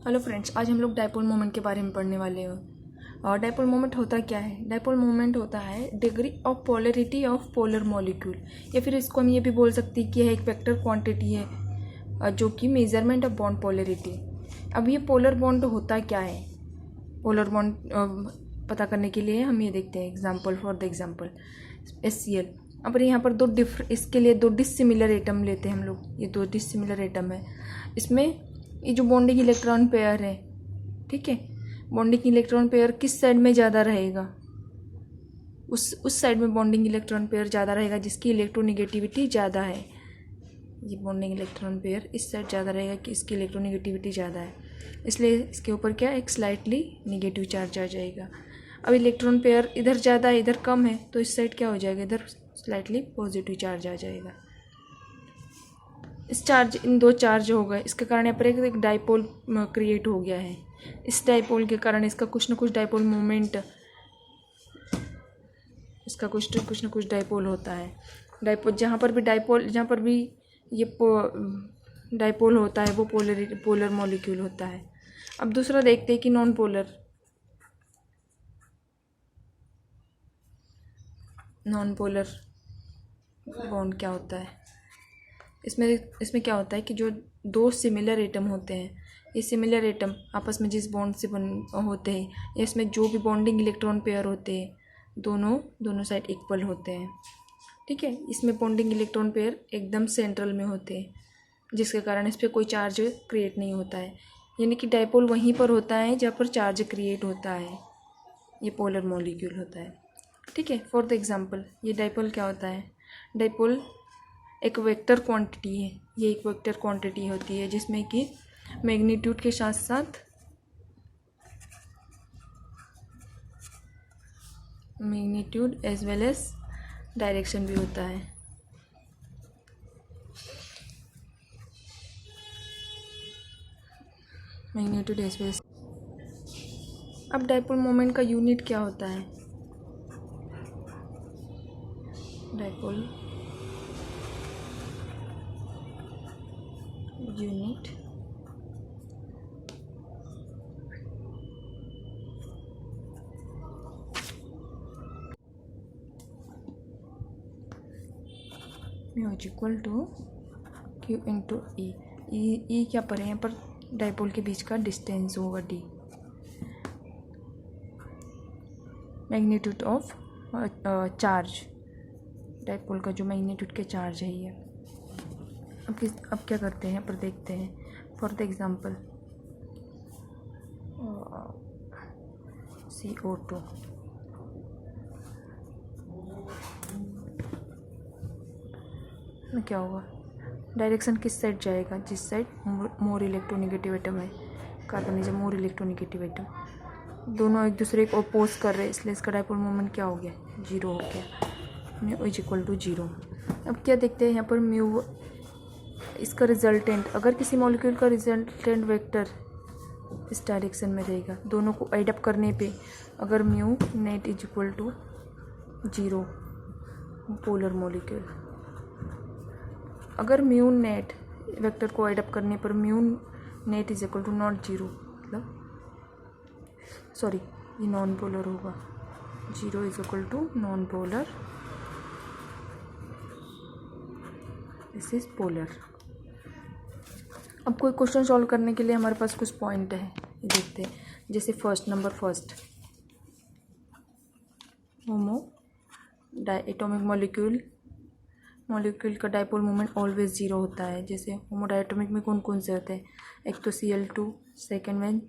Hello friends, आज हम लोग डायपोल मोमेंट के बारे में पढ़ने वाले हैं। और डायपोल मोमेंट होता क्या है? डायपोल मोमेंट होता है degree of polarity of polar molecule, या फिर इसको हम ये भी बोल सकते हैं कि यह एक वेक्टर क्वांटिटी है जो कि मेजरमेंट ऑफ बॉन्ड पोलरिटी। अब ये पोलर बॉन्ड होता क्या है? पोलर बॉन्ड पता करने के लिए हम ये देखते हैं example for the example HCl। अब यहाँ पर इसके लिए दो डिसिमिलर एटम लेते हैं हम लोग। ये दो डिसिमिलर एटम है, इसमें ये जो बॉन्डिंग इलेक्ट्रॉन पेयर है, ठीक है, बॉन्डिंग इलेक्ट्रॉन पेयर किस साइड में ज़्यादा रहेगा? उस साइड में बॉन्डिंग इलेक्ट्रॉन पेयर ज़्यादा रहेगा जिसकी इलेक्ट्रोनेगेटिविटी ज़्यादा है। ये बॉन्डिंग इलेक्ट्रॉन पेयर इस साइड ज़्यादा रहेगा कि इसकी इलेक्ट्रोनेगेटिविटी ज़्यादा है, इसलिए इसके ऊपर क्या एक स्लाइटली निगेटिव चार्ज आ जाएगा। अब इलेक्ट्रॉन पेयर इधर ज़्यादा है इधर कम है, तो इस साइड क्या हो जाएगा, इधर स्लाइटली पॉजिटिव चार्ज आ जाएगा। इस चार्ज इन दो चार्ज हो गए, इसके कारण यहाँ पर एक डाइपोल क्रिएट हो गया है। इस डाइपोल के कारण इसका कुछ ना कुछ डाइपोल मोमेंट, इसका कुछ ना कुछ डाइपोल होता है। डाइपोल जहाँ पर भी ये डाइपोल होता है वो पोलर मॉलिक्यूल होता है। अब दूसरा देखते हैं कि नॉन पोलर बॉन्ड क्या होता है। इसमें क्या होता है कि जो दो सिमिलर एटम होते हैं, ये सिमिलर एटम आपस में जिस बॉन्ड से होते हैं, या इसमें जो भी बॉन्डिंग इलेक्ट्रॉन पेयर होते हैं दोनों साइड इक्वल होते हैं, ठीक है। इसमें बॉन्डिंग इलेक्ट्रॉन पेयर एकदम सेंट्रल में होते हैं, जिसके कारण इस पर कोई चार्ज क्रिएट नहीं होता है, यानी कि डाइपोल वहीं पर होता है जहाँ पर चार्ज क्रिएट होता है। ये पोलर मॉलिक्यूल होता है, ठीक है। फॉर द एग्जांपल ये डाइपोल क्या होता है? डाइपोल एक वेक्टर क्वांटिटी है। ये एक वेक्टर क्वांटिटी होती है जिसमें कि मैग्नीट्यूड के साथ साथ magnitude as well as direction भी होता है। Magnitude as well. अब डाइपोल मोमेंट का यूनिट क्या होता है? Dipole unit mu is equal to Q into E क्या पर है? यहाँ पर डाइपोल के बीच का डिस्टेंस होगा D, magnitude of charge, dipole का जो मैग्नीट्यूड के चार्ज है ये। अब क्या करते हैं, यहाँ पर देखते हैं फॉर द एग्जांपल CO2। में क्या होगा, डायरेक्शन किस साइड जाएगा? जिस साइड मोर इलेक्ट्रोनेगेटिव एटम है, carbon is more electronegative atom. दोनों एक दूसरे को अपोज कर रहे हैं, इसलिए इसका डाइपोल मोमेंट क्या हो गया, 0 हो गया। Mu is equal to 0। अब क्या देखते हैं यहाँ पर म्यू, इसका रिजल्टेंट, अगर किसी मॉलिक्यूल का रिजल्टेंट वेक्टर इस डायरेक्शन में रहेगा, दोनों को ऐड अप करने पे अगर mu net is equal to 0, polar molecule. अगर म्यू नेट वेक्टर को ऐड अप करने पर mu net is equal to not 0, मतलब सॉरी ये नॉन पोलर होगा, 0 is equal to non polar, this is polar. अब कोई क्वेश्चन सॉल्व करने के लिए हमारे पास कुछ पॉइंट है, ये देखते हैं। जैसे नंबर फर्स्ट, होमो डायटोमिक मॉलिक्यूल का डाइपोल मोमेंट ऑलवेज 0 होता है। जैसे होमो डायटोमिक में कौन कौन से होते हैं? एक तो Cl2, सेकेंड में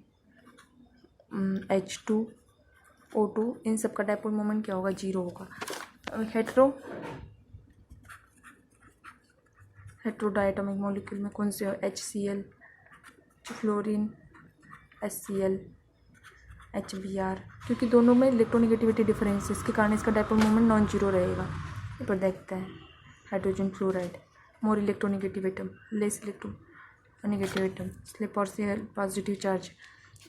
H2, O2, इन सब का डाइपोल मोमेंट क्या होगा, 0 होगा। हेट्रोडायटोमिक मॉलिक्यूल में कौन से? HCl, फ्लोरीन, HCl, HBr, क्योंकि दोनों में इलेक्ट्रोनेगेटिविटी डिफरेंस है, इसके कारण इसका डाइपोल मोमेंट नॉन 0 रहेगा। यहाँ पर देखते हैं हाइड्रोजन फ्लोराइड, मोर electronegative atom, less electronegative atom, इसलिए पॉजिटिव चार्ज,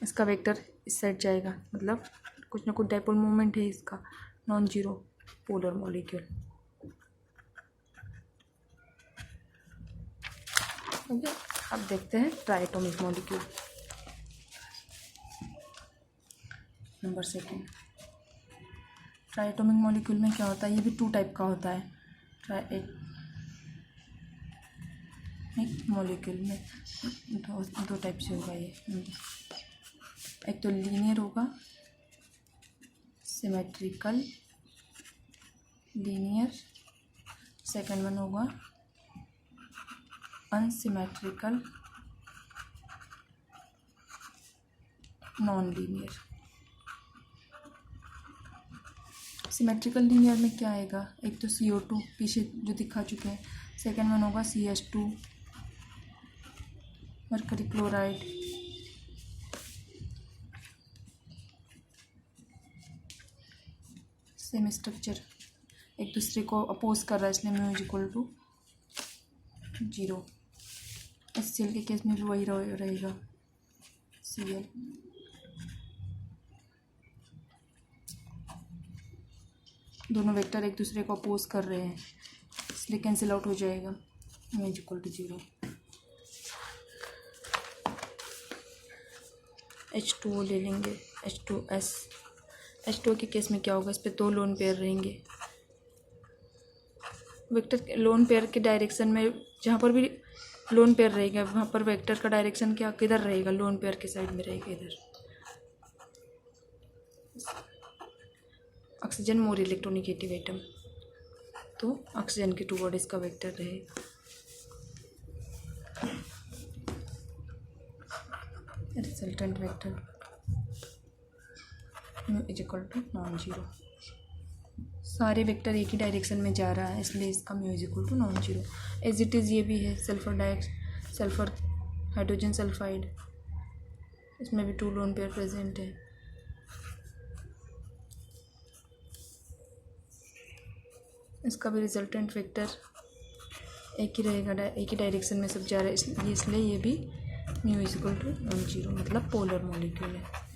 इसका वेक्टर इस साइड जाएगा, मतलब कुछ ना कुछ डाइपोल मोमेंट है इसका, नॉन 0 पोलर मॉलिक्यूल। ओके, अब देखते हैं triatomic molecule. Number second. Triatomic molecule में क्या होता है, ये भी 2 टाइप का होता है। ट्राइएटॉमिक मॉलिक्यूल में दो टाइप से होगा ये। एक तो लीनियर होगा, सिमेट्रिकल लीनियर। सेकंड वन होगा unsymmetrical non linear. Symmetrical linear में क्या आएगा, एक तो CO2 पीछे जो दिखा चुके हैं। सेकंड वन होगा CH2 mercury chloride. Same structure, एक दूसरे को अपोज कर रहा है, इसलिए mu is equal to 0। HCl के केस में भी वही रहेगा, Cl। दोनों वेक्टर एक दूसरे को अपोज कर रहे हैं, इसलिए कैंसिल आउट हो जाएगा, mu is equal to 0। H2O ले लेंगे, H2S। H2O के केस में क्या होगा, इस पे 2 लोन पेयर रहेंगे। वेक्टर लोन पेयर के डायरेक्शन में जहाँ पर भी लोन पेयर रहेगा वहाँ पर वेक्टर का डायरेक्शन क्या किधर रहेगा, लोन पेयर के साइड में रहेगा, इधर। ऑक्सीजन मोर इलेक्ट्रोनेगेटिव एटम, तो ऑक्सीजन के टूवर्ड इसका वेक्टर रहेगा। Resultant vector mu is equal to non zero. सारे वेक्टर एक ही डायरेक्शन में जा रहा है, इसलिए इसका mu is equal to non zero. As it is ये भी है सल्फर हाइड्रोजन सल्फाइड, इसमें भी 2 लोन पेयर प्रेजेंट है। इसका भी रिजल्टेंट वेक्टर एक ही रहेगा, एक ही डायरेक्शन में सब जा रहा है, इसलिए ये भी mu is equal to non zero, मतलब पोलर मॉलिक्यूल है।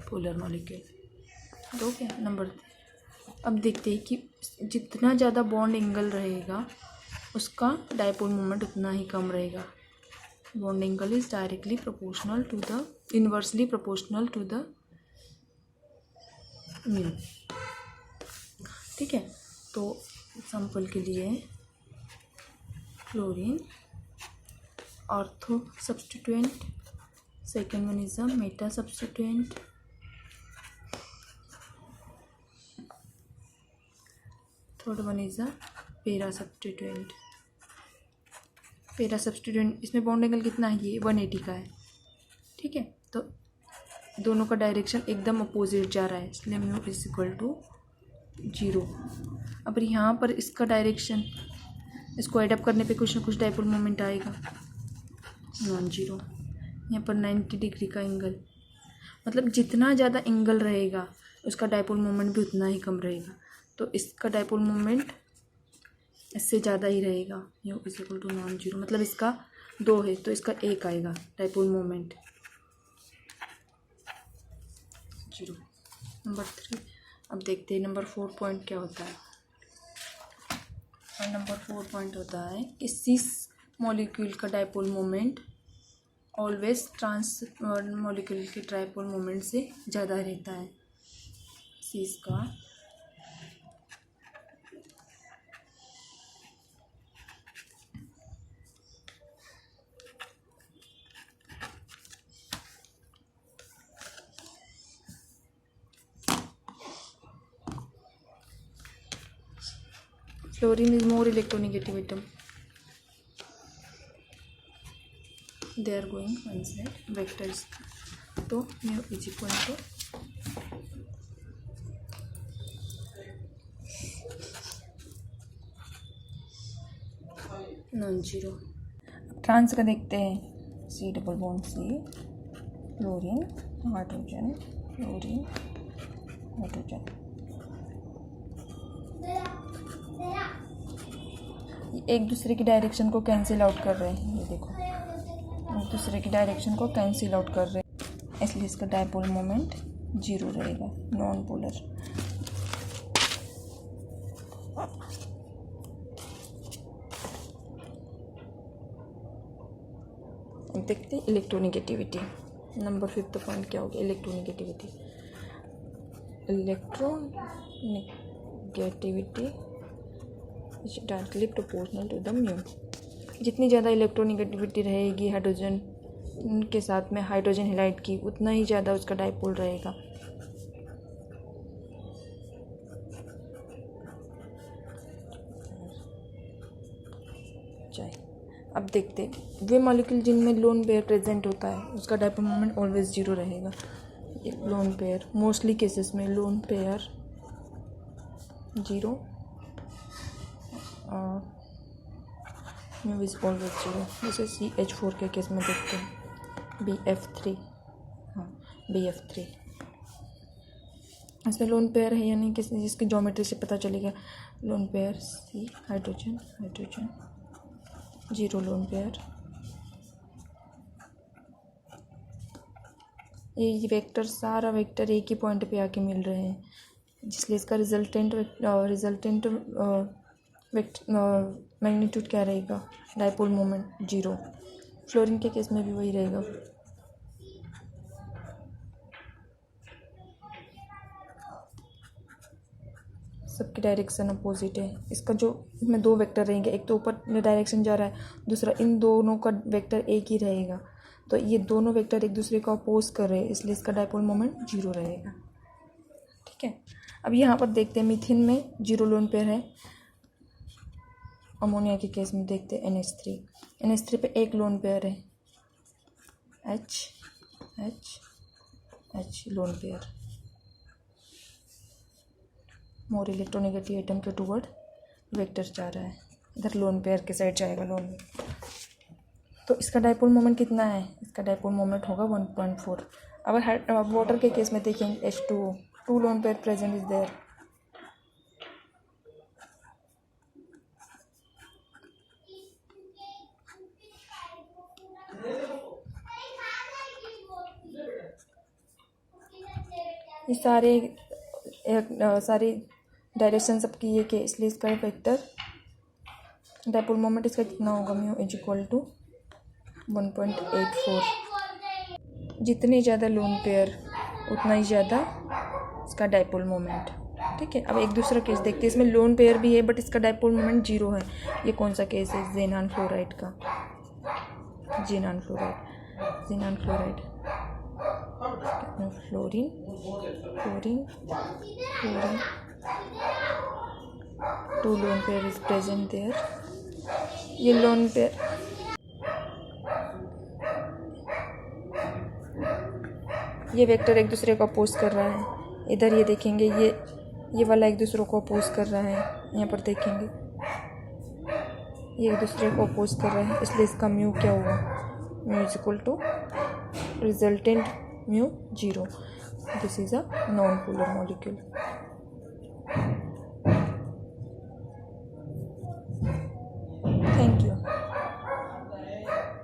Polar molecule. तो क्या नंबर, अब देखते हैं कि जितना ज़्यादा बॉन्ड एंगल रहेगा उसका डायपोल मोमेंट उतना ही कम रहेगा। Bond angle is directly proportional to the inversely proportional to the mu. ठीक है, तो एग्जाम्पल के लिए chlorine ortho substituent, second one is a meta substituent, third one is a para substituent. पेरा सब्स्टिट्यूएंट, इसमें बॉन्ड एंगल कितना है, ये 180 का है। ठीक है, तो दोनों का डायरेक्शन एकदम अपोजिट जा रहा है, इसलिए म्यू इज इक्वल टू 0। अब यहाँ पर इसका डायरेक्शन, इसको एडअप करने पे कुछ ना कुछ डायपोल मोमेंट आएगा, नॉन जीरो। यहाँ पर 90 डिग्री का एंगल, मतलब जितना ज़्यादा एंगल रहेगा उसका डायपोल मोमेंट भी उतना ही कम रहेगा, तो इसका डायपोल मोमेंट इससे ज़्यादा ही रहेगा, mu is equal to non zero. मतलब इसका 2 है तो इसका 1 आएगा डायपोल मोमेंट, 0। नंबर 3। अब देखते हैं नंबर 4 पॉइंट क्या होता है। और नंबर 4 पॉइंट होता है कि सिस मॉलिक्यूल का dipole moment always trans molecule के डायपोल मोमेंट से ज़्यादा रहता है। सिस का Fluorine is more electronegative atom. They are going one side. Vectors. तो mu is equal to non zero. Trans का देखते हैं, C double bond C, fluorine hydrogen, fluorine hydrogen. एक दूसरे की डायरेक्शन को कैंसिल आउट कर रहे हैं, ये देखो एक दूसरे की डायरेक्शन को कैंसिल आउट कर रहे हैं, इसलिए इसका डायपोल मोमेंट 0 रहेगा, नॉन पोलर। देखते हैं इलेक्ट्रोनिगेटिविटी। नंबर 5 पॉइंट क्या होगा, electronegativity. Electronegativity is directly proportional to the mu. जितनी ज़्यादा इलेक्ट्रोनिगेटिविटी रहेगी हाइड्रोजन के साथ में हाइड्रोजन हैलाइड की, उतना ही ज़्यादा उसका डायपोल रहेगा। अब देखते हैं वे मॉलिक्यूल जिनमें लोन पेयर प्रेजेंट होता है उसका डायपोल मोमेंट ऑलवेज 0 रहेगा। लोन पेयर मोस्टली केसेस में लोन पेयर 0 और म्यू इज ऑलवेज 0। जैसे CH4 के केस में देखते हैं BF3, हाँ BF3 इसमें लोन पेयर है या नहीं, किसी जिसकी ज्योमेट्री से पता चलेगा। Lone pair C hydrogen 0 loan pair. ये वेक्टर सारा वेक्टर एक ही पॉइंट पे आके मिल रहे हैं, जिसलिए इसका रिजल्टेंट मैग्नीट्यूड क्या रहेगा, डायपोल मोमेंट 0। फ्लोरीन के केस में भी वही रहेगा। सबकी डायरेक्शन अपोजिट है। इसका जो इसमें 2 वेक्टर रहेंगे, एक तो ऊपर डायरेक्शन जा रहा है, दूसरा इन दोनों का वेक्टर एक ही रहेगा। तो ये दोनों वेक्टर एक दूसरे को अपोज कर रहे हैं, इसलिए इसका डायपोल मोमेंट 0 रहेगा। ठीक है, अब यहाँ पर देखते हैं मीथेन में 0 लोन पेयर है। अमोनिया के केस में देखते हैं NH3 पे 1 लोन पेयर है, H lone pair. More electronegative atom के टूवर्ड वेक्टर जा रहा है, इधर लोन पेयर के साइड जाएगा लोन। तो इसका डायपोल मोमेंट कितना है, इसका डायपोल मोमेंट होगा 1.4। अब वाटर के केस में देखेंगे H2O 2 lone pair present is there. ये सारी डायरेक्शन सबकी ये के, इसलिए इसका वेक्टर डायपोल मोमेंट इसका कितना होगा, म्यू इज इक्वल टू 1.84। जितने ज़्यादा लोन पेयर उतना ही ज़्यादा इसका डायपोल मोमेंट। ठीक है, अब एक दूसरा केस देखते हैं। इसमें लोन पेयर भी है बट इसका डायपोल मोमेंट 0 है। ये कौन सा केस है, जेनान फ्लोराइड का। Xenon fluoride fluorine 2 lone pair is present there. ये लोन पेयर ये वेक्टर एक दूसरे को अपोज कर रहा है। इधर ये देखेंगे ये वाला एक दूसरे को अपोज कर रहा है, यहाँ पर देखेंगे ये एक दूसरे को अपोज कर रहा है, इसलिए इसका म्यू क्या होगा, mu is equal to resultant mu 0। This is a non polar molecule.